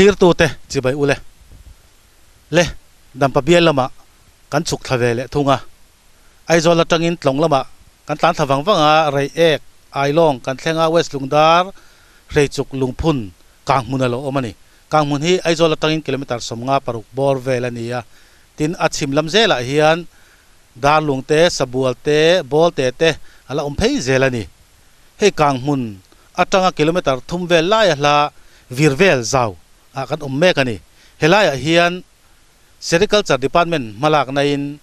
clear tu te chi bai ule le dam pa bial lama kan chuk thave le thunga ai zola tangin tlong lama kan tan thawang wanga rei ek ai long kan thlenga west lungdar rei chuk lungphun kang munalo omani kang mun hi ai zola tangin kilometer somnga paruk bor velania tin achim lam zela hian darlung te sabual te bol te te ala phei zelani he kang mun atanga kilometer thum vel la ya la virvel zaw a kan mek ani helaya hian sericulture department malak na in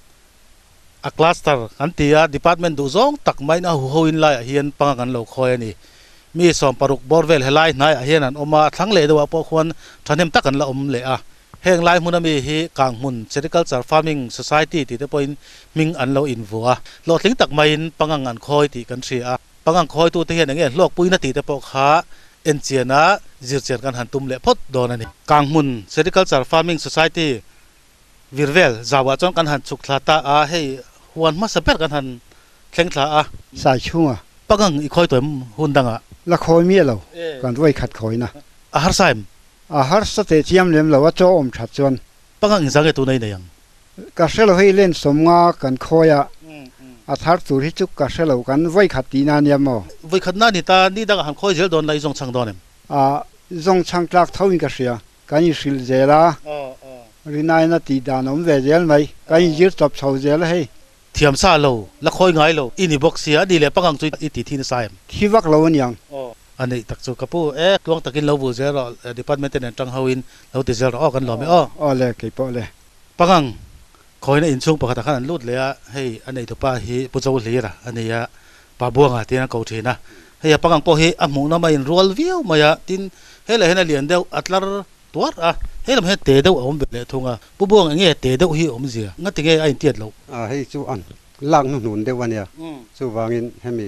a cluster antia department du zong tak mai na hoin la hian pangan lo khoi ani mi som paruk borvel helai nai hian an oma thangle do po khon thanem takan la le a heng lai munami hi kang mun sericulture farming society ti te point ming an lo in vua lo tling tak mai in pangang an khoi ti kan thria a pangang khoi tu te hian nge lok puina ti te po kha enchiana zirchen kan han tum le phot don ani kang mun sericulture farming society virvel zawa chon kan han chuk thlata a hei huan ma saper kan han thleng thla a sai chunga pangang i khoi toim hundanga la khoi mi lo kan voi khat khoi na a har saim a har sa te chiam lem lo wa cho om that chon pangang in zange tu nei nei yang ka selo hei len somnga kan khoya a thar tur hi chuk ka selo kan voi khat ti na niam mo voi khat na ni ta ni da han khoi zel don lai zong chang don em a zong chang tlak thawin ka sia kan i sil zela rinai na ti da nom ve zel mai kan i jir top chau zel hei thiam sa lo la khoi ngai lo ini box sia di le pangang chui i ti thin saim thiwak lo niang ani tak chu kapu tuang takin lo bu zero department ten tang hawin lo ti zero kan lo me le ke po le pangang khoi na in chung pakhat khan lut le a hei anei to pa hi pu chau hlira ania pa buanga tina ko thina hei pangang po hi amu na mai rol viu maya tin hele hena lian deu atlar tuar a helam he te deu om le thunga pu buang nge te deu hi om zia ngati nge ai tiat lo hei chu an lang nu nun dewania chu wangin hemi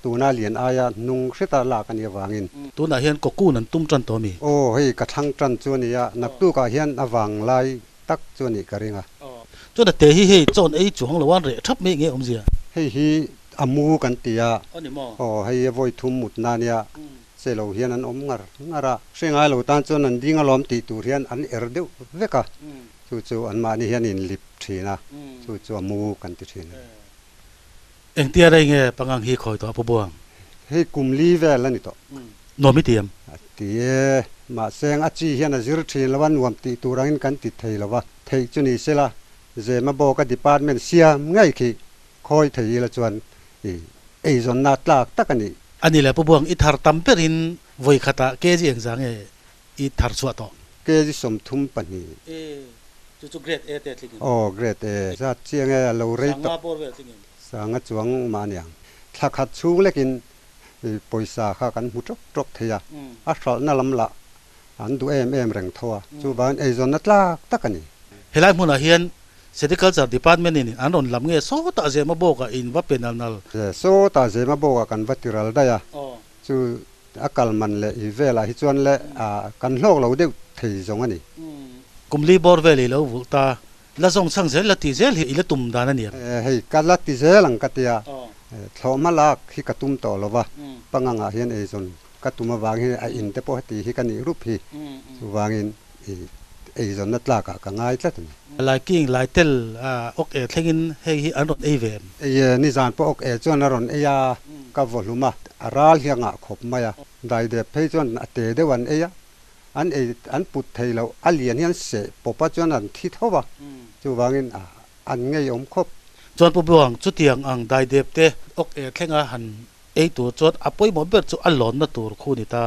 tuna lian aya nung sita la kan ya wangin tuna hian ko ku nan tum tran to mi hei ka thang tran chu ni ya nak tu ka hian awang lai tak chu ni karinga cho da te hi chon ei chu hong lawan re thap me nge om zia hei hi amu kan tia ani mo hei voi thum mut na nia selo hian an om ngara sengai lo tan chon an dinga lom ti tur hian an erdeu veka chu an ma ni hian in lip thina chu amu kan ti thina eng tia rai nge pangang hi khoi to pu buang hei kumli vel ani to no mi tiam tie ma seng achi hian a zir thin lawan nuam ti turangin kan ti thei lawa thei chu ni sela je ma bo ka department siam ngai khi khoi thei la chuan ei zon na tlak takani ani le pu buang i thar tam perin voi khata ke ji eng jang e i thar chua to ke ji som thum pani chu grade a te thling grade a za chiang e lo rei to sanga por ve thling sanga chuang ma niang thakhat chung lekin poisa kha kan hu trok theya a thal na lam la an du em reng thoa chu ban ei zon na tlak takani helai muna hian sericulture department in anon lam nge so ta je ma bo ka in wa penal nal so ta je ma bo ka kan vatiral da ya chu akal man le i vela hi chuan le kan hlok lo deu thei zong ani kumli bor veli lo vulta la zong sang zel la ti zel hi ila tum dan ani hei kala ti zelang katia thoma lak hi katum to lova panganga hian ei zon katuma wang hi a in te po ti hi kan i rup hi chu wangin ei zon na tlaka ka ngai tlat liking lightel ok e thlengin hei hi anon ei ve ni zan po ok e chuan aron e ya ka voluma aral hianga khop maya dai de phei chuan ate de wan e ya an put thei lo alian hian se popa chuan an thi thowa chu wangin an ngei om khop chuan pu buang chu tiang ang dai dep te ok e thlenga han ei tu chot apoi mo ber chu alon na tur khu ni ta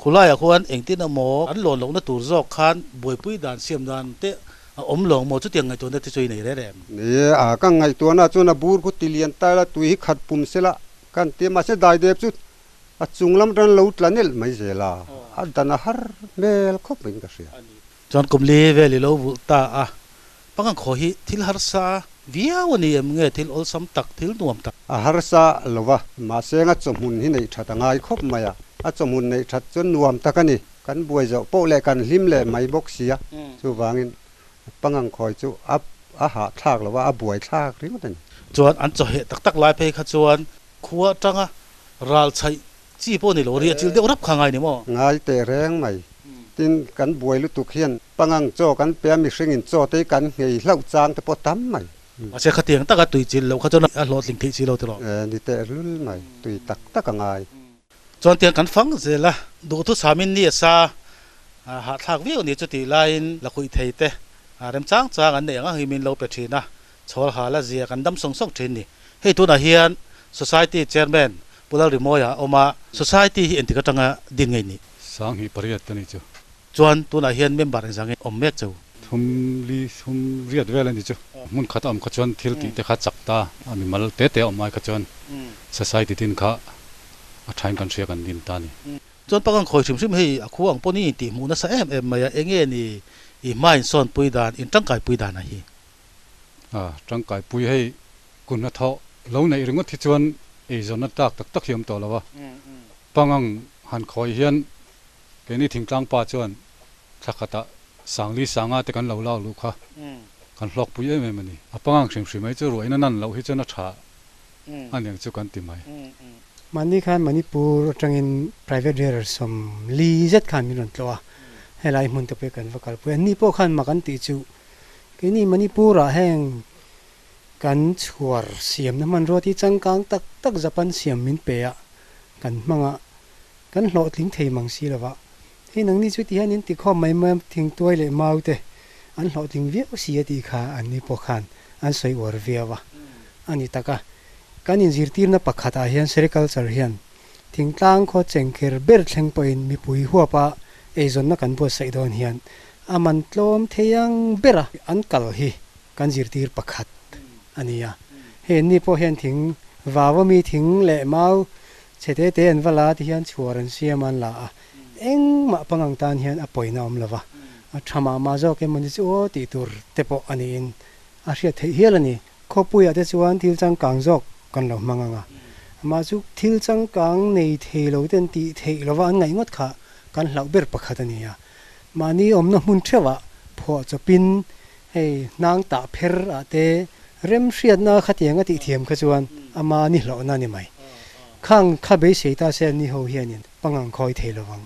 khulai a khuan engtin amo an lon lo na tur zok khan boipui dan siam dan te om long mo chu tiang ngai tu na ti chui nei re ni ka ngai tu na chu na bur khu tilian ta la tui khat pum sela kan te ma se dai dep chu a chunglam ran lo tlanel mai zela a dana har mel khop in ka sia chuan kumli veli lo vu ta pangang kho hi thil har sa viawani em nge thil ol sam tak thil nuam tak a har sa lova ma senga chomun hi nei thata ngai khop maya a chomun nei that chon nuam takani kan buai zo po le kan hlim le mai box sia chu wangin pangang khoi chu a ha thak lova a buai thak ring tan chuan an cho he tak tak lai phei kha chuan khuwa tanga ral chai chi po ni lo ri chil de rap khangai ni mo ngai te reng mai tin kan buai lu tu khian pangang cho kan pe mi singin cho te kan ngei hlau chang te po tam mai mà sẽ khát tiếng ta cái tùy chín lâu khát cho nó lọt linh thị chỉ lâu thế rồi ni te rul mai tui tak tak angai chọn tiếng cắn phăng gì là đủ thứ sáu min nia sa hạ thác viu ni cho tí line là khui thấy thế đem trắng trắng anh này anh hi min lâu bẹt chín à cho hà là gì anh đâm song song chín ni hey tu na hiền society chairman pula rimoya oma society hi enti ka tanga din ngai ni sang hi pariat tani chu chuan tu na hiền member ang om mek chu thum riat vel ni chu mun khata am khachon thil ti te kha chakta ami mal te te omai khachon society tin kha a thain kan ria kan din ta ni chuan pakang khoi thim sim hei a khuang poni ti mu na sa em maya enge ni i main son puidan in tangkai puidan a hi tangkai pui hei kun na tho lo nei ringot thi chuan e zona tak tak hiam to lawa pangang han khoi hian ke ni thingtlang pa chuan thakata sangli sanga te kan lo lau lu kha kan hlok pui em em ani apangang hrim mai chu roina nan lo hi chana tha anyang chu kan ti mai mani khan manipur tangin private rearer som li zet khan min ron tlowa helai mun te pe kan vakal pu ni po khan makan ti chu ke ni manipur a heng kan chuar siam na man roti changkang tak tak japan siam min pe a kan manga kan hlo tling thei mang si lawa he nang ni chu ti hanin ti kho mai ma thing toi le mau te an hlo ting vi si ti kha an ni po khan an soi or viawa ani taka kan in zirtir na pakhata hian sericulture hian thingtlang kho chengkher ber thleng poin mi pui huwa pa e zon na kan bo sai don hian aman tlom theyang bera an kal hi kan zirtir pakhat ania he ni po hian thing wawa mi thing le mau chete te an wala ti hian chuaran siaman la eng ma pangang tan hian a poina om lawa a thama ma zo ke mani chu ti tur tepo ani in a hria thei hialani khopuya te chuan thil chang kang jok kan lo manganga ma chu thil chang kang nei thei lo ten ti thei lowa an ngai ngot kha kan hlau ber pakhatania mani omna mun thewa pho chopin hei nang ta pher ate rem hriat na khatianga ti thiam kha chuan ama ni hlo na ni mai khang kha be seita se ni ho hianin pangang khoi thei lowang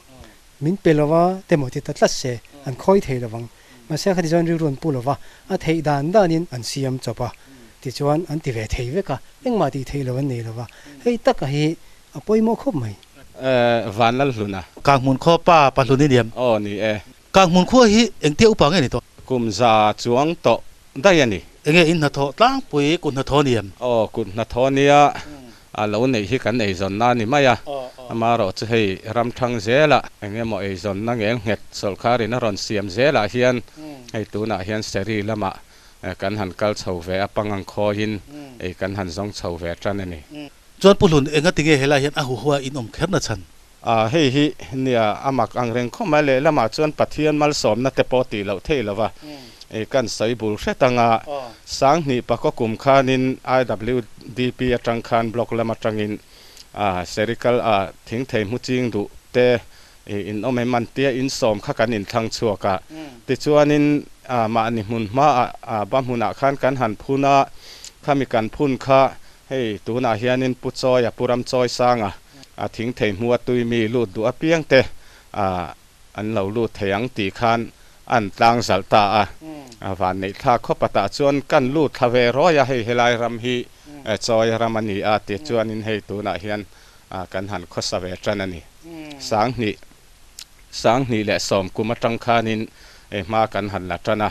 min pelowa temoti tatlas se an khoi thei lowang ma se khati jon ri ron pulowa a thei dan danin an siam chopa ti chuan an ti ve thei veka engma ti thei lowan nei lowa hei taka hi apoi mo khop mai vanal luna kang mun kho pa palun ni diam ni kang mun kho hi engte upang ni to kumza chuang to dayani enge in na tho tlang pui kun na tho niam kun na thonia a lo nei hi kan ei zon na ni maya amaro chu hei ram thang zela enge mo ei zon na ngeng het sol khari na ron siam zela hian hei tu na hian seri lama kan han kal chho ve apangang kho hin ei kan han zong chho ve tran ani chuan pulun enga tinge hela hian a hu huwa in om kher na chan hei hi nia amak ang reng kho ma le lama chuan pathian mal som na te po ti lo thei lova e kan sai bul hretanga sang ni pa ko kum khanin IWDP atang khan block lama tangin serical thing thei mu ching du te in ome man tia in som kha kan in thang chuaka ti chuanin ma ni mun ma ba huna khan kan han phuna khami kan phun kha hei tuna hianin pu choya puram choi sanga thing thei mu atui mi lu du apiang te an lo lu theyang ti khan an tlang salta van nei tha khopata chuan kan lu thawe roya hei helai ram hi choi ramani ti chuan in hei tuna hian kan han khosawe tranani sang ni le som kuma tang khanin ma kan han la trana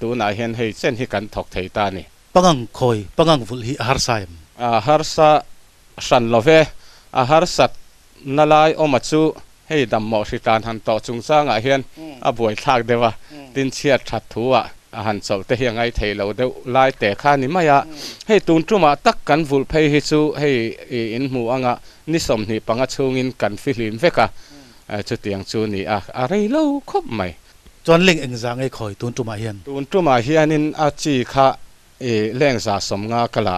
tuna hian hei chen hi kan thok thei ta ni pangang khoi pangang vul hi har saim harsa san love harsat nalai omachu hei dammo sitan han to chungchanga hian a buai thak dewa tin chiat that thuwa han chol te hiangai theilo de lai te kha ni maya hei tun truma tak kan vul phei hi chu hei in mu anga ni som ni panga chungin kan filin veka chu tiang chu ni a rei lo khop mai chuan leng eng zang ei khoi tun tuma hianin a chi kha leng za som nga kala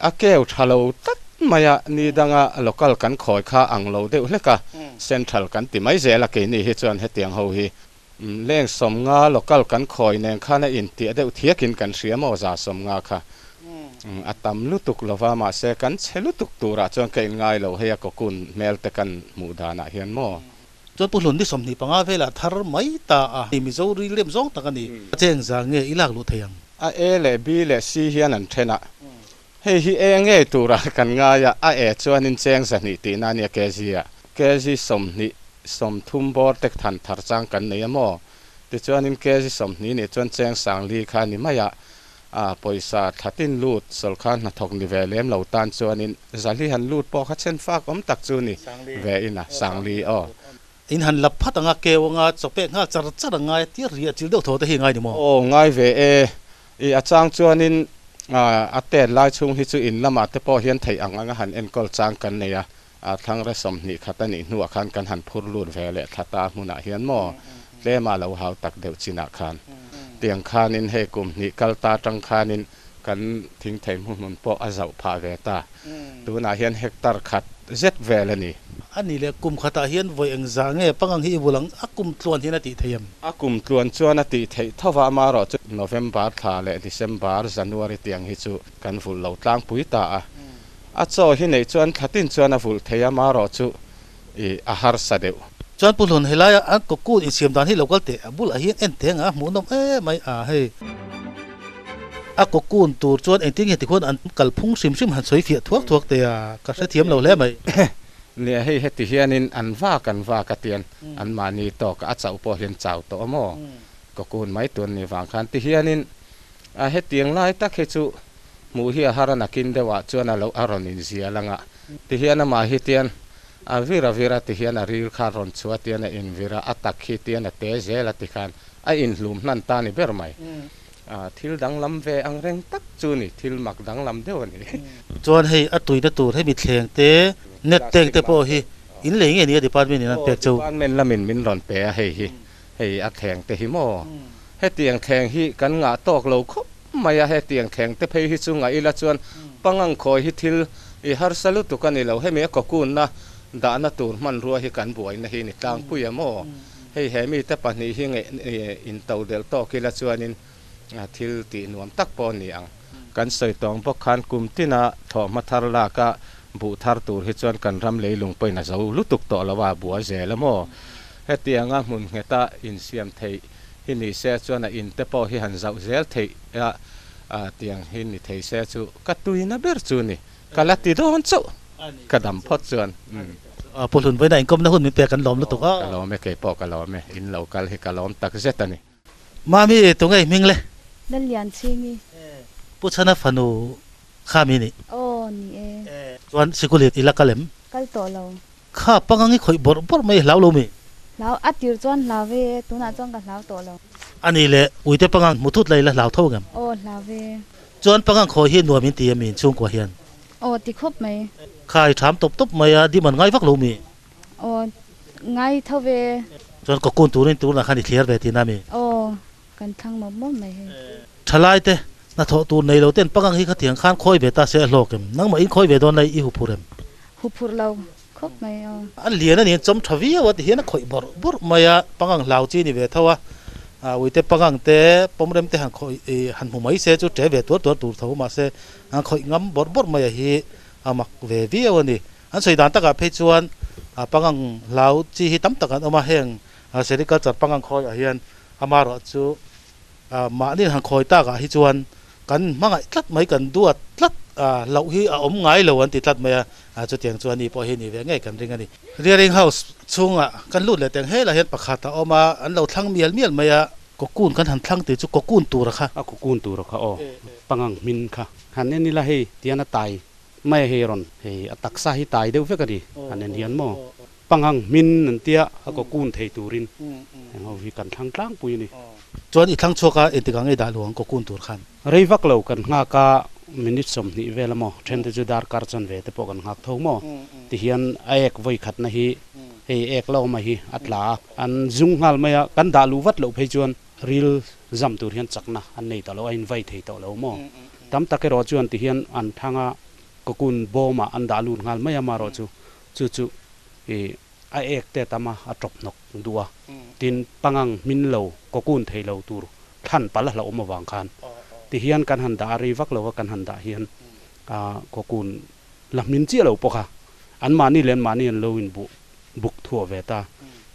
a keu thalo tat maya ni danga local kan khoi kha anglo de leka central kan ti mai zela ke ni hi chuan he tiang ho hi leng som nga local kan khoi neng khana in ti de thiakin kan hriamo za som nga kha atam lutuk lova ma se kan chhelutuk tura chuan ke ngai lo he ko kun mel te kan mu dana hian mo จนปุ่นหลุนที่สมนิปังอาเวลาทารไม่ตามิโซรีเล่มซองตะกันนี่เจงจางเงอีลากลุเทียงเอเลบีเลซีเฮียนันเทนะเฮฮีเองเงตัวรักกันง่ายชวนนินเจงสันนิตินานี่แกจีสมนิสมทุ่มบอร์เต็กทันทารจังกันเนี่ยมอติชวนนินแกจีสมนิเนี่ยจวนเจงสังลีขานี่ไม่ปอยสาทัดินลูดสลคันนัทกนิเวเลมเหล่าตันชวนนินจัลลีหันลูดปอคัดเช่นฟากตักจูนี่เวอินะสังลีอินหันลับพัดงาเกวงาจบเป็ดงาจัดจัดงาที่เรียจิลเดอร์โถที่ง่ายนี่มั้งง่ายเวอาจารย์ชวนนินเตะลายชุงที่จูอินละมาเตปอเฮียนไทยอังหันเอ็นกอลจางกันเนี่ยทั้งเรสมนี่ขัดนี่หัวคันกันหันพูดลูดเวเลทัตตามุนาเฮียนมอเล่มาเหล่าหาวตักเดียวจินาคันเตียงคานินให้กลุ่มนี่กัลตาจังคานินกันทิ้งไทยมุนปออาเจ้าพาเวตาตัวนาเฮียนเฮกตาร์ขัดเจ็ดเวลนี่อันนี้เลยกลุ่มขัดเฮียนไว้เองจางเงี้ยปังฮีบุลังกลุ่มตวนที่นาติเทียมกลุ่มตวนชวนนาติเทียทว่ามารอจุดโนเวมบาร์ทาเลดิเซมบาร์จันวารีเตียงฮิจูกันฟุลเหล่าตางปุยตาโซ่ที่ในชวนขัดินชวนฟุลเทียมารอจุอาหารสเดวจวนปุ่นหลุนเฮลายอันก็กูอินเสียมตอนที่เราก็เตะบุลเฮียนเอ็นเทียงหมูนมไม่เฮ้ก็กูนตัวจวนเอ็นเทียงเห็นที่คนอันกัลพุ่งซิมหันสวยเฟียทวกเตะก็เสียมเราแล้วไหมเนี่ยให้เฮติเฮียนินอันว่ากันเตียนอันมานีโตก็อาจจะอุปเฮียนเจ้าโตมอก็กูนไม่ตัวนี้วางคันติเฮียนินเฮติยังไล่ตักเฮจูมูเฮียฮารานักินเดว่าจวนเราอารนินเสียลังติเฮียนมาเฮติยนวิราติเฮียนรีลคารอนชัวเตียนอินวิราอัตักเฮติยนเตเจลติคันอินลุมนันตานิเบอร์ไม่ทิลดังลำเวอังเร่งตักจูนี่ทิลมักดังลำเดียวนี่จวนให้ตุยตูให้มีเทียงเตเน็ตเต็งเตปอฮีอินเหลงเงี้ยดีปาร์ตเมนต์นั่นเปียกจูปาร์ตเมนต์ละมินรอนเปียให้อัดแทงเตหิโมให้เตียงแทงฮีกันงาตอกเหลาคบไม่ให้เตียงแทงเตเพฮิซุงไอละจวนปังอังคอยฮิทิลฮาร์ซาลุตุกันนี่เราให้เมียกกูนนะดานาตูนมันรัวฮิกันบวยนะฮินิตังปุยโมให้มีแต่ปันนี้ฮิงอินเตาเดลโตกิละจวนินทิลตีนวมตักปอนี่อังกันใส่ตองพกคันกุมที่น่ะถอมาทารลากะบุทาร์ตูร์ฮิจวนกันรำเลยลงไปนะเจ้าลุตุกต่อละว่าบัวเจละโมเฮตียงมุนเฮตาอินเซียมเทฮินิเซจวนอินเตปอฮิฮันเจ้าเจลเทเตียงฮินิเทเซจูกัตุยนาเบอร์จูนี่กัลติโดนจูกระดำพอดจวนปุ่นหลุนไว้ไหนก็ไม่หุ่นมีเปียกันล้อมลุตุกกะล้อมไม่เคยปอกกะล้อมอินเหล่ากะให้กะล้อมตักเจตันนี่มามีตรงไงมิงเลยดัลยันซิงีผู้ชนะฟันูข้ามีนี่โอ้นี่ส่วนสิกุลิตอิลักกะเลมกัลโตเราข้าปังงี้คอยบอไม่เหลาลูมีเหลาอัดยืดจวนเหลาเวตัวน่ะจวนกับเหลาโตเราอันนี้แหละอุ้ยแต่ปังมุทุดเลยละเหลาเท่ากันโอ้เหลาเวจวนปังคอยเฮียนนัวมินตีมินช่วงกว่าเฮียนโอ้ติครบไหมข้าถามตบไม่ดีมันง่ายฟักลูมีโอ้ง่ายเท่าเวจวนก็กุนตัวนี้ตัวน่ะคันที่เคลียร์เวทีน่ะมีโอ้กันทั้งหมดไหมทลายเตน่ะทอตูในเราเต้นปังฮีเขาเถียงข้านคอยเวตาเสียโลกมนังมาอินคอยเวดอนในอีหุพูเรมหุพูเราครบไหมอันเลียนนี่จมทวีวัดเฮียนคอยบอมายาปังลาวจีนี่เวทว่าวิเตปังเตปมเรมเตหันคอยหันหุไม่เสียจุดเจเวตัวตูเท่ามาเสอันคอยงำบอมายาฮีมักเววีวันนี้อันสุดท้ายตะกับเพจวนปังลาวจีฮีตั้มตะกันออกมาเฮงเสด็จก็จัดปังคอยเฮียนอามารอจูมานี่หันคอยตะกับฮิจวนกันมังไงตัดไม่กันดูตัดเราฮีอมไงเราวันติดตัดไม่จุดอย่างจวนนี้พอเห็นนี่เวงไงกันเรื่องนี้เรียงเฮาส์ช่วงกันลุ่นเลยแต่เฮ้เราเห็นประคาตออกมาอันเราทั้งเมียลไม่ก็กู้นกันหันทั้งติดจุก็กู้นตัวละค่ะก็กู้นตัวละค่ะอ๋อปังมินค่ะหันนี่ละเฮเตียนตายไม่เฮรอนเฮตักซาฮิตายเดี๋ยวเฟกันดีหันนี่ยันโมปังมินนั่นเตียก็กู้นเทตูรินเราวิกันทั้งกลางปุยนี่จวนอีกทั้งชัวก็เอ็นติกังไอ้ดาหลวงก็กู้นตัวขันเรียวักเรากันงากามินิสมนี่เวลโมเทนต์จุดาร์การจันเวทปกันหักทงโมที่เฮียนไอเอกไว้ขัดนะฮีเฮเอกเล่ามาฮีอัตลาอันจุงหัลมากันดาลูวัดเราเพจวนรีลจำตัวเฮียนจักนะอันนี้ตลอดอินไว้ที่ตลอดโมตั้มตะเกรอจวนที่เฮียนอันทางก็กุนโบมาอันดาลูหัลมามารอจูไอเอกแต่ตามาอัตรบนกดัวตินปังมินเราก็กุนเทเราตูร์ท่านปะละเราอมาวางคันที่เฮียนกันหันดารีวักเราว่ากันหันดาเฮียนก็กุนลำมินเจียเราปะค่ะอันมานี่เลนมานี่เราอินบุกทั่วเวตา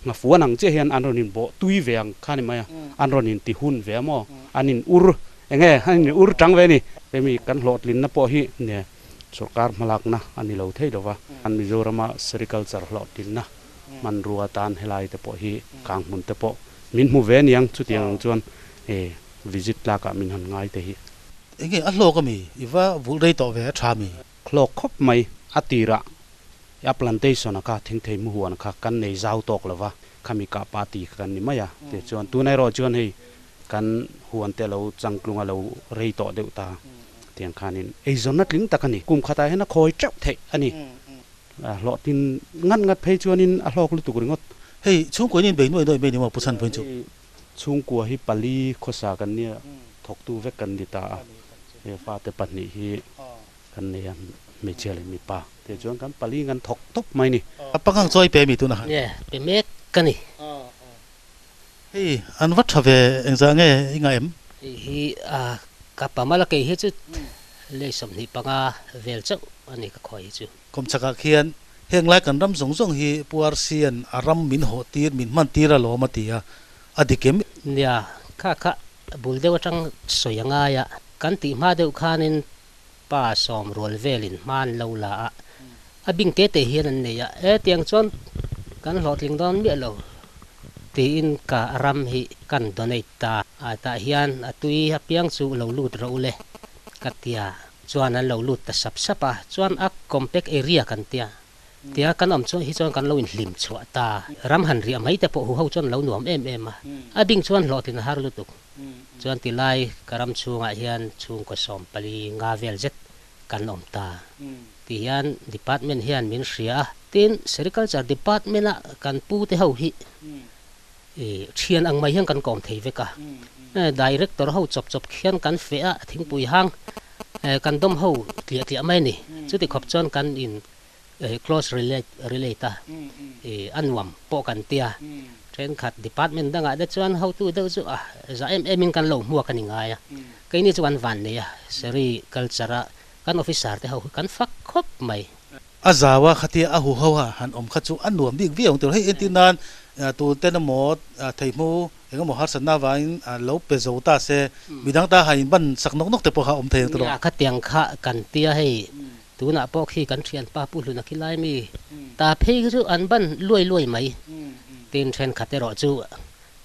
nga fu nang che hian an ronin bo tui veng khani maya an ronin ti hun ve mo anin ur enge hanin ur tang ve ni pemi kan hlot lin na po hi ne sarkar malak na ani lo thei dowa an Mizorama sericulture hlot tin na man ruwa tan helai te po hi kang mun te po min mu ve niang chu tiang chuan visit la ka min han ngai te hi enge a hlo ka mi iwa vul rei to ve tha mi khlok khop mai atira ya plantation ka thing thei mu huan kha kan nei zau tok lova khami ka party kan ni maya te chuan tu nai ro chuan hei kan huan te lo changklunga lo rei to deu ta tiang khanin ei zonat ling takani kum khata hena khoi chau thei ani lo tin ngat ngat phei chuanin a hlok lu tu ringot hei chung ko nin be noi noi be ni mo pusan phoin chu chung ko hi pali khosa kan nia thok tu ve kan di ta e fa te pani hi kan ne yan me chele mi pa te chuan kan pali ngan thok top mai ni apangang choi pe mi tu na ye pe mek kani hei an wat thave engza nge inga em hi ka pamala ke hi chu le som ni panga vel chau ani ka khoi chu kom chaka khian heng lai kan ram zong zong hi puar sian aram min ho tir min man tira lo ma tia adikem nia kha bul dewa tang soyanga ya kan ti ma deu khanin pa som rol velin man lo la a bing te hian an ne ya tiang chon kan hlot ling don mi lo ti in ka ram hi kan donate ta ta hian atui hapiang chu lo lut ro le katia chuan an lo lut ta sap sapa chuan a compact area kan tia kan om chu hi chuan kan lo in hlim chua ta ram han ri mai te po hu ho chuan lo nuam em a bing chuan hlotin har lutuk chuan ti lai karam chunga hian chung ko som pali nga vel jet kan om ta ti hian department hian min ria tin sericulture department a kan pu te ho hi thian ang mai hian kan kom thei veka director ho chop khian kan fe a thing pui hang kan dom ho tlia mai ni chu ti khop chon kan in close relate anwam po kan tia train khat department danga da chuan how to do chu za em in kan lo mua kan inga ya kai ni chuan van ne ya seri culture kan officer te ho kan fak khop mai azawa khatia a hu hawa han om khachu anuam dik viong tor hei entinan tu ten mod theimu engamo har sanna wain lo pe zo ta se midang ta hain ban sak nok nok te po ha om thei tro ya khatiang kha kan tia hei tuna po khi kan thian pa pu lu na khilai mi ta phei chu an ban loi mai tin then khate ro chu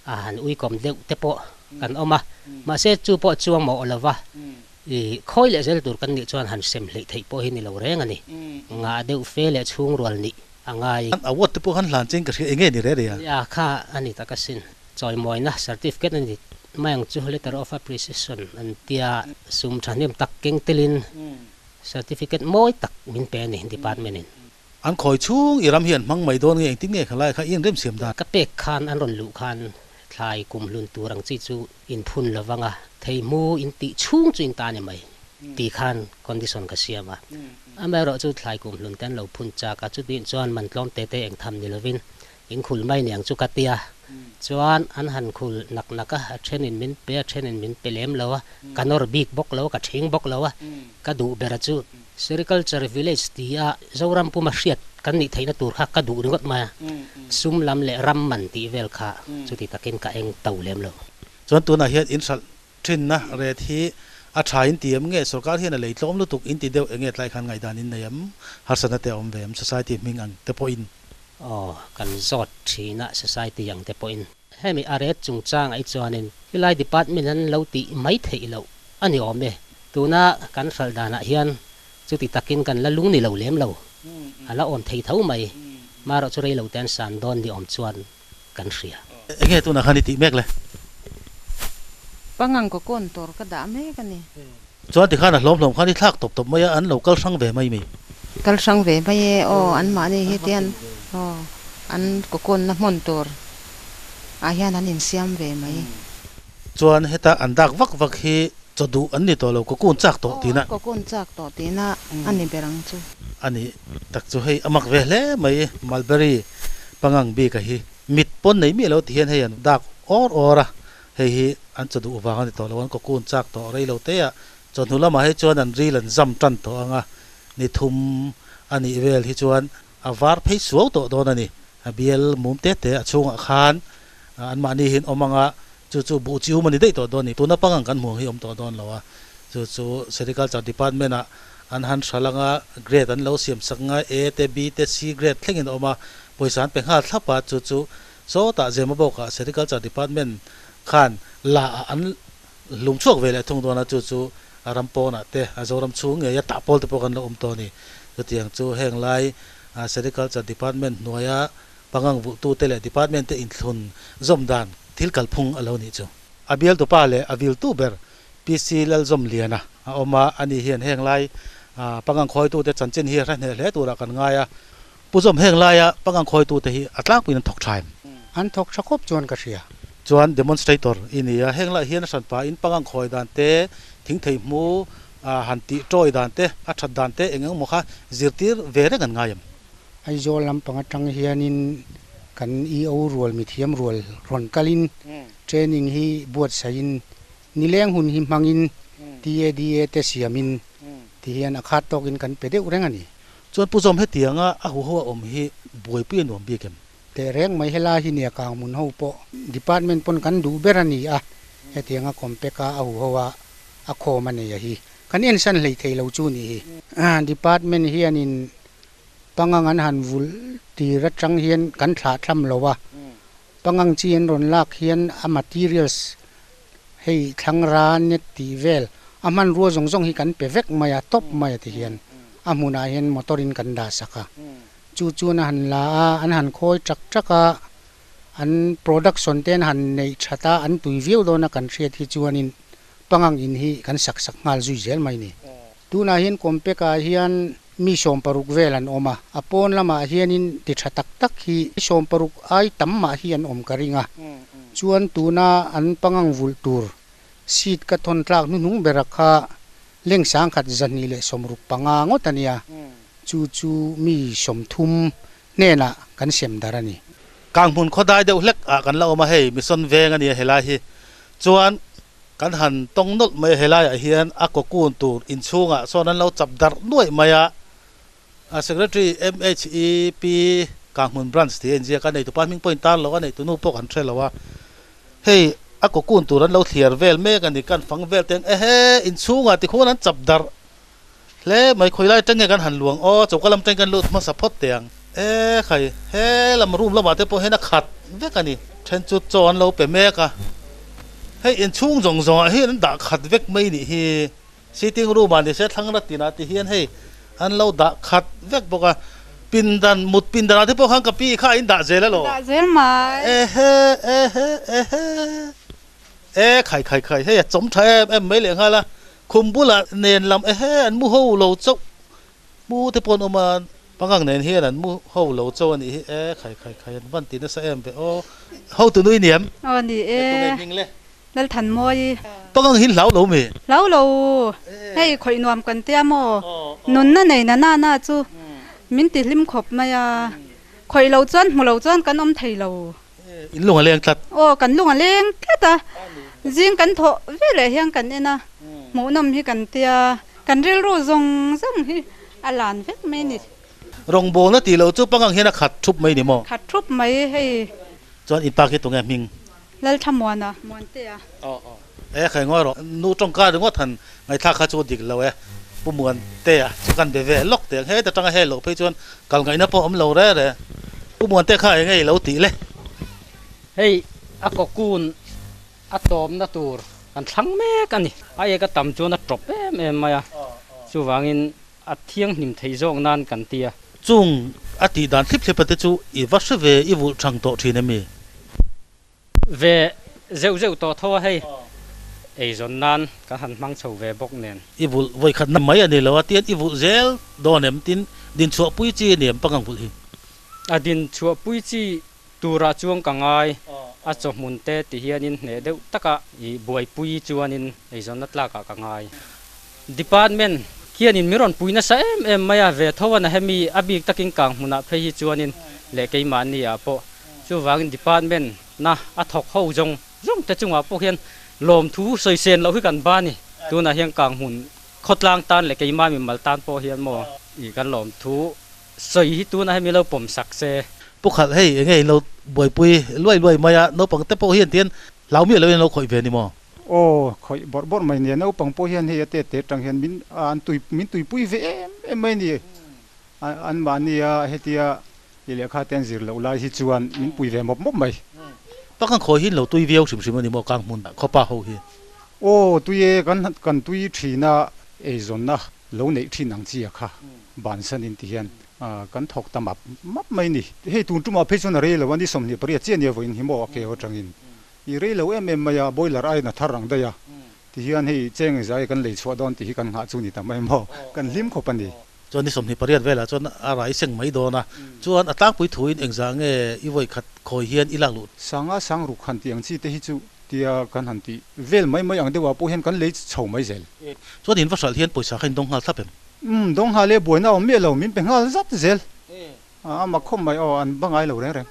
han ui kom deu te po kan oma ma se chu po chuang mo olawa khoi le zel tur kan ni chuan han sem hlei thei po hi ni lo reng ani nga deu fe le chung rol ni angai awat te po han hlan cheng ka enge ni re ya kha ani takasin choi moina certificate ani mayang chu letter of appreciation an tia sum thanim tak keng telin certificate moi tak min pe ni department in an khoi chung iram hian mang mai don nge ting nge khalai kha in rem siam da ka pek khan an ron lu khan thlai kum lun turang chi chu in phun lawanga thei mu in ti chung chu in ta ni mai ti khan condition ka siama amero chu thlai kum lun ten lo phun cha ka chu din chuan man tlom te eng tham ni lovin in khul mai niang chu katia chuan an han khul nak naka thenin min pe thenin min pelem lawa kanor big bok lawa ka thing bok lawa ka du bera chu sericulture village tia zoram puma hriat kan ni theina tur kha ka du ringot ma sum lam le ram man ti vel kha chuti takin ka eng tau lem lo chuan tu na hian in sal thin na re thi a thain tiam nge sarkar hian a leitlom lutuk in ti deu enge tlai khan ngai danin nayam har sanate om vem society ming ang te po in kan zot thina society yang te po in hemi aret chung chang ai chuanin hilai department an lo ti mai thei lo ani ome tuna kan sal dana hian chuti takin kan la lung ni lo lem lo ala om thei thau mai maro chu rei lo ten san don di om chuan kan ria enge tu na khani ti mek le pangang ko kon tor ka da me ka ni chuan ti khana hlom khani thak top maya an local sang ve mai mi kal sang ve mai an ma ni hi tian an ko kon na mon tor a hian an in siam ve mai chuan heta an dak vak hi chodu an ni to lo ko kun chak to tina ko kon chak to tina ani berang chu ani tak chu hei amak ve hle mai mulberry pangang bi ka hi mit pon nei mi lo ti hian hei an dak ora hei hi an chodu wa ni to lo an ko kun chak to rei lo te ya chon hula ma hei chuan an ri lan zam tan to anga ni thum ani vel hi chuan avar phei suau to don ani biel mum te achunga khan an mani hin omanga chu bu chiu mani dei to doni tuna pangang kan mu hi om to don lawa chu sericulture department a an han thalanga grade an lo siam sanga A te B te C grade thlengin oma poisan pe nga thlapa chu so ta jema boka sericulture department khan la an lungchuak vele thung dona chu arampona te azoram chu nge ya ta pol te pokan lo to ni tiang chu heng lai sericulture department noya pangang vu tu tele department te in thun zomdan thil kalphung alo ni chu abial to pa le avil tu ber PC lal zom liana oma ani hian heng lai pangang khoi tu te chanchin hi ran le tu ra kan nga ya puzom heng lai ya pangang khoi tu te hi atlang pin thok thaim an thok sakop chuan ka ria chuan demonstrator inia heng lai hian san pa in pangang khoi dan te thing thei mu hanti troi dan te athat dan te engang mokha zirtir vere kan ngayam ai zol lam panga tang hianin kan EO rual mithiam rual ron kalin training hi buat sain nileng hun hi mangin TADA te siamin ti hian akhat tokin kan pede urengani chuan puzom hetianga a hu ho om hi buai pi nom bi kem te reng mai hela hi ne ka mun ho po department pon kan du berani a hetianga kompeka a hu howa a kho mane ya hi kan en san lei thei lo chu ni department hianin pangangan han vul ti ra tang hian kan thla thlam lowa pangang chien ron lak hian a materials hei thangra net ti vel aman ro zong hi kan pevek maya top maya ti hian amuna hian motorin kan da saka chu na han la an han khoi chaka an production ten han nei thata an tui view do na kan thriat hi chuanin pangang in hi kan sak ngal zui zel mai ni tuna hian kompeka hian mi som paruk velan oma apon lama hianin ti thatak tak hi som paruk ai tamma hian om karinga chuan tuna an pangang vultur seat ka thon tlak nu nung berakha leng sang khat zani le somruk panga ngotania chu mi som thum nena kan sem darani kang mun khodai deuh hlek a kan la oma hei mission veng ani hela hi chuan kan han tong nol mai hela ya hian a ko kun tur in chunga sonan lo chap dar nuai maya a secretary MHEP kang mun branch ti enjia kan nei tu parming point tar lo anei tu nu pok an threlowa hei a ko kun turan lo thiar vel me kan ni kan fang vel teng in chunga ti khon an chap dar le mai khoilai tenge kan han luang o chokalam teng kan lut ma support teng khai he lam room lama te po hena khat ve kani then chu chon lo pe me ka hei in chung jong hi an da khat vek mai ni hi sitting room an se thlangra tina ti hian hei an lo da khat vek boka pindan mut pindan te po khang ka pi kha in da zela lo da zel mai khai hei chom thai em mai le nga la khumbula nen lam an mu ho lo chok mu te pon oma pangang nen hian an mu ho lo cho ani khai an van tin sa em be o ho tu nui niam ni tu ning le lal than moi pangang hin lau lo me lo hei khoi nuam kan tia mo nun na nei na chu min ti lim khop maya khoi lo chuan mu lo chuan kan om thei lo in lunga leng tlat kan lunga leng ta jing kan tho vele hiang kan ena mo nom hi kan tia kan ril ro zong hi alan vek me ni rong bo na ti lo chu pangang hian a khat thup mai ni mo khat thup mai hei chuan in pa ki tunga ming lal thamwana mon tia khai ngoi ro nu tong ka ringo than ngai tha kha chu dik lo pumuan te chu kan be ve lok te he ta tanga he lo pe chuan kal ngai na po om lo re pumuan te kha ngai lo ti le hei ako kun atom na tur kan thlang me kan ni ai ka tam chu na drop em maya chu wangin a thiang nim thei jong nan kan tia chung ati dan thip thip te chu I va se ve I vu chang to thine mi ve zeu to tho hei ei zon nan ka han mang chho ve bok nen I vu voi khat na mai ani lo atian I vu zel do nem tin din chu pui chi nem pangang bul hi adin chu pui chi tura chuang kangai a cho mun te ti hianin ne deuh taka I buai pui chuanin ei zon natla ka kangai department kianin miron puina sa em maya ve thowana hemi abik taking kang huna phe hi chuanin le keima ni a po chu wangin department na a thok ho jong te chunga po hian lom thu soi sen lo hi kan ba ni tuna hian kang hun khotlang tan le keima mi mal tan po hian mo I kan lom thu soi hi tuna hemi lo pom sak se bốc khát hey nghe lâu buổi bùi lôi mày nó bằng tép bộ hiền tiền lão miệng lâu lâu khỏi về đi mà ô khỏi bọt mày nè nó bằng po hiền hay tê trăng hiền min tui bùi về em mày nè anh bạn nè hay tia ilek khát tiền zir lâu lại hi chuan min bùi về mop mày bác ăn khỏi hiền lâu tui viêu xìm xìm đi mà càng muốn khó pa hậu hiền ô tui kan tui thina e zon na lâu này thi năng chi kha bản thân in tiền kan thok tam map mai ni he tun tuma phechon re lo wani som ni pari chen ye voin himo ke ho changin I re lo em maya boiler ai na tharang da ya ti hian hei cheng zai kan lei chwa don ti kan ha chu ni ta mai mo kan lim kho pani cho ni som ni pariat vela chon arai seng mai do na chuan atak pui thuin engzang e I voi khat khoi hian ilang lut sanga sang ru khan tiang chi te hi chu tia kan han ti vel mai ang dewa po hian kan lei chho mai zel chuan in vasal hian poisa khain dong hal thapem dong ha le boina o me lo min pe ngal zat zel ma khom mai o an bangai lo reng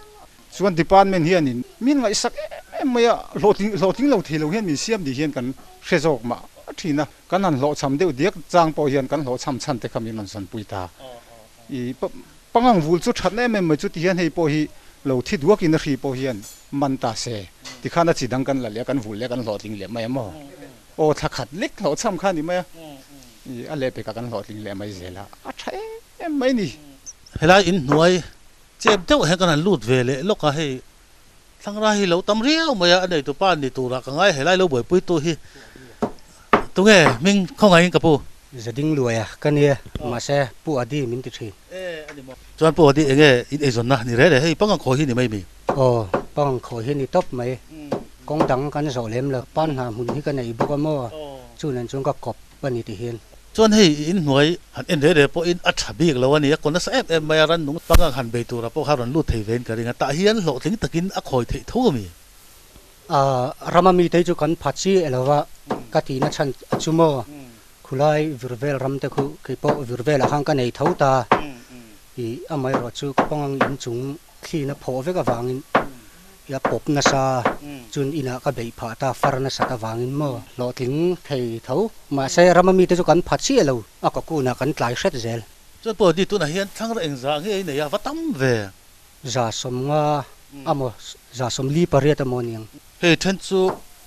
chuan department hian in min ngai sak maya loting lo thilo hian min siam di hian kan hrezok ma thina kan han lo cham deuh diak chang po hian kan lo cham chan te khamin on san puita I pangang vul chu thatne me chu ti hian hei po hi lo thi duak in ri po hian man ta se ti khana chi dang kan la le kan vul le kan loting le mai mo o thakhat lek lo cham kha ni mai I ale pe ka kan loting le mai zela a thai em mai ni helai in nuai chep deuh he kan lut ve le loka hei thangra hi lo tam riau maya anei tu pan ni tura ka ngai helai lo boi pui tu hi tu nge ming khong ai ka pu zading luaya kania ma se pu adi min ti thi ani mo chuan pu adi enge in ezon na ni re hei pangang kho hi ni mai mi pang kho hi ni top mai kong dang kan zo lem la pan ha mun hi kan nei bu ka mo chu nan chung ka kop pani ti hian chuan hei in nuai han en re po in athabi lo ani kon na sa em mai ran nung pangang han be tu ra po haron lu thei ven ka ringa ta hian lo tling takin a khoi thei tho mi ramami te chu kan phachi elawa ka ti na chan chumo khulai virvel ram te khu ke po virvel hang ka nei thauta I amai ro chu pangang in chung khi na pho ve ka wangin ya pop na sa chun ina ka bei pha ta far na sa ta wangin mo lo tling thei thau ma se ramami te chu kan phachi elo a ka ku na kan tlai hret zel chuan po di tu na hian thangra engza nge nei ya watam ve za som nga amo za som li pariat amoniang hei then chu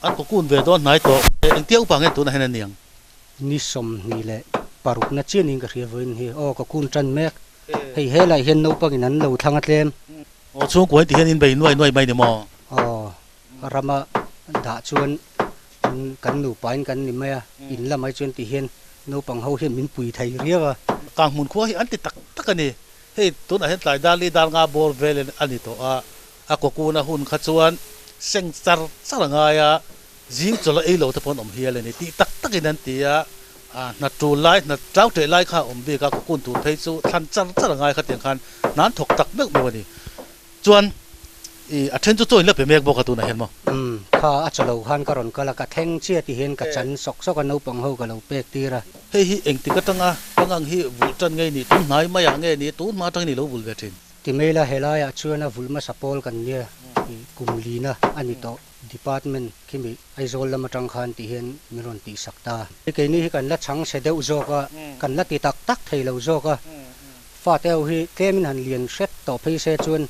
an ko kun ve don nai to eng tiau pa nge tu na hen niang ni som ni le paruk na chen ing ka ria voin hi o ka kun tran mek hei hela hian no pangin an lo thanga tlem o chung ko ti hian in bei nuai mai ni mo rama da chuan kan nu pain kan ni maya in la mai chuan ti hian no pang ho hian min pui thai riawa kang mun kho hi an ti tak tak ani hei tu na hen tlai dali dal nga bor velen ani to a ko ku na hun kha chuan seng char nga ya jing cholo ei lo te pon om hial ani ti tak tak in an ti ya na tu lai na trau te lai kha om bi ka ko kun tu thei chu than char nga kha tiang khan nan thok tak mek me wani chuan a then chu choin la pe mek bo ka tu na hen mo kha a chalo han ka ron kala ka theng chia ti hen ka chan sok sok ka no pang ho ka lo pek tira hei hi eng ti ka tanga pangang hi vul tan ngai ni tum nai ma ya nge ni tu ma tang ni lo vul ve thin ti mela helaya chuan a vulma sapol kan nia kumlina ani to department kimi aizol lama tang khan ti hen miron ti sakta ke ni hi kan la chang se deu zo ka kan la ti tak tak thei lo zo ka fa teu hi kemin han lian set to phei se chuan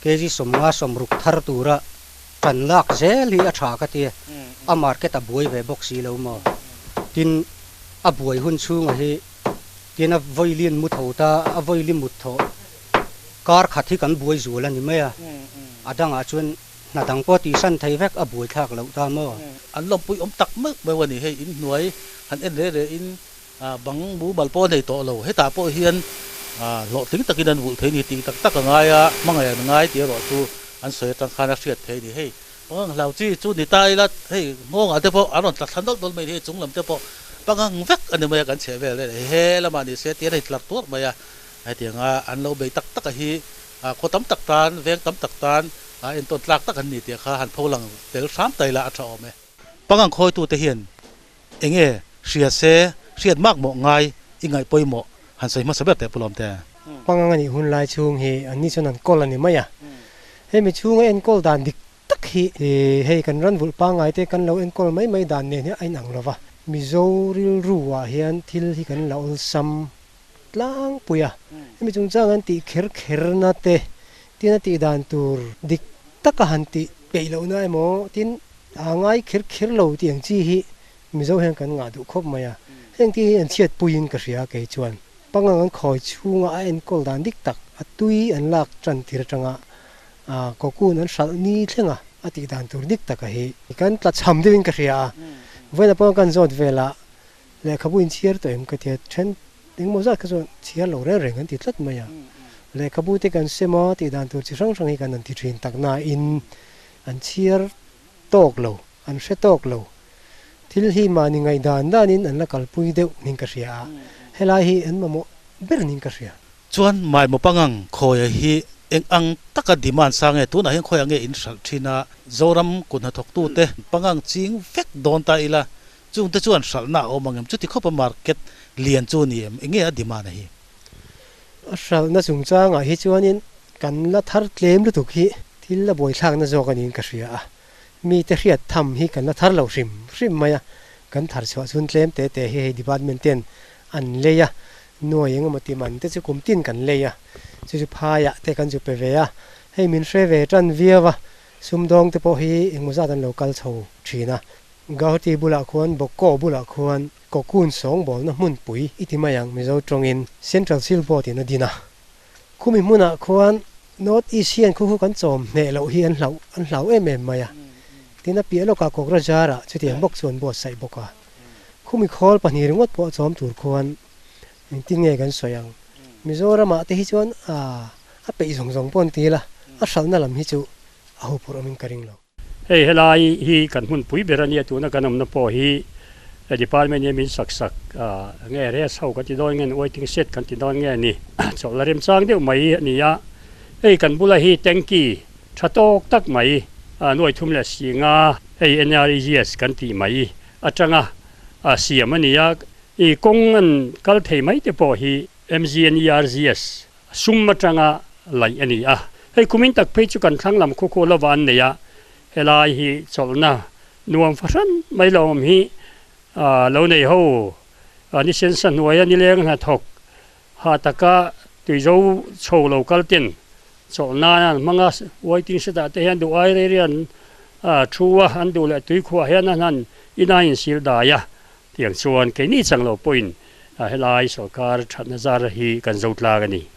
ke ji somnga somruk thar tura kan lak zel hi a tha ka ti a market a buai ve box si lo mo tin a buai hun chung hi tin a voilin mu thota a voilin mu tho kar khathi kan buai zul ani maya adanga chuan na dang po ti san thei vek a buai thak lo ta mo an lom pui om tak mek mai wani hei in nuai han en re in bang bu bal po nei to lo he ta po hian lo ting takin an vul thei ni ting tak tak nga ya mangai ngai ti ro tu an soi tang khana hriat thei ni hei pang lau chi chu ni tai la hei ngong ate po aron tak than dol mai hei chung lam te po pangang vek ani mai kan che ve le he la ma ni se ti hei tlak tur mai ai ti nga an lo bei tak tak hi ko tam tak tan veng tam tak tan en ton tlak tak an ni ti kha han pholang tel sam tai la atha ome pangang khoi tu te hian enge ria se riat mak mo ngai ingai poimo han sai ma saber te pulom te pangang ani hun lai chung hi ani chuan an kol ani maya he mi chung en kol dan dik tak hi he kan ran vul pa ngai te kan lo en kol mai dan ne ni ai nang lova mi zo ril ruwa hian thil hi kan lo sam tlang puya mi chung chang an ti kher na te tin ati dan tur dik taka hanti peilo na emo tin angai khir lo tiang chi hi mizo hen kan nga du khop maya heng ti an chiat puin ka ria ke chuan pangang an khoi chunga en kol dan dik tak atui an lak tran thir tanga ko kun an sal ni thlenga ati dan tur dik taka hi kan tla cham dewin ka ria vela pon kan zot vela le khabuin chiar to em ka the then ding mo za ka zo chiar lo re reng an ti tlat maya le khabu te kan semo ti dan tur chi sang sang hi kan an ti thin tak na in an chiar tok lo an hre tok lo thil hi mani ngai dan in an la kal pui deuh ning ka ria helai hi an mamo ber ning ka ria chuan mai mo pangang khoi hi eng ang taka demand sange tu na hen khoi ange in sal thina zoram kunha thok tu te pangang ching vek don ta ila chung te chuan sal na omangem chuti khopa market lian chu ni em enge a demand hi asal na chung changa hi chuanin kan la thar tlem lu tuk hi thil la boi thlang na zo kan in ka ria mi te riat tham hi kan la thar lo rim maya kan thar chwa chun tlem te hi department ten an leya noi eng mati man te chu kumtin kan leya chu phaya te kan chu peveya hei min hre ve tran viawa sumdong te po hi engmuza dan local chho thina gauti bula khon bokko bula khon kokun song bol na mun pui itimayang mizo tongin central silport in adina khumi muna khon north asian khu kan chom ne lo hi an hlau em maya tina pielo ka kokra jara chuti bok chon bo sai boka khumi khol pani ringot po chom tur khon tin nge kan soyang mizorama te hi chon a pe zong pon tila a salna lam hi chu a hu pur amin karing lo hei helai hi kan hun pui berania tu na kanam na po hi department ye min sak nge re sau ka ti don ngen waiting set kan ti don nge ni cholarim chang de mai ni ya hei kan bula hi tanki thatok tak mai noi thum la singa hei NREGS kan ti mai atanga siam ani ya i kong an kal thei mai te po hi MGNERGS summa tanga lai ani hei kumin tak pe chu kan thanglam kho lawan ne ya helai hi cholna nuam faran mai lom hi lo nei ho ni sen san noya ni leng na thok ha taka tuizo chho local tin cholna manga waiting se da te han du ai re rian thuwa han du la tui khwa hian han ina in sil da ya tiang chuan ke ni changlo point helai sarkar thatna zar hi kan zotla gani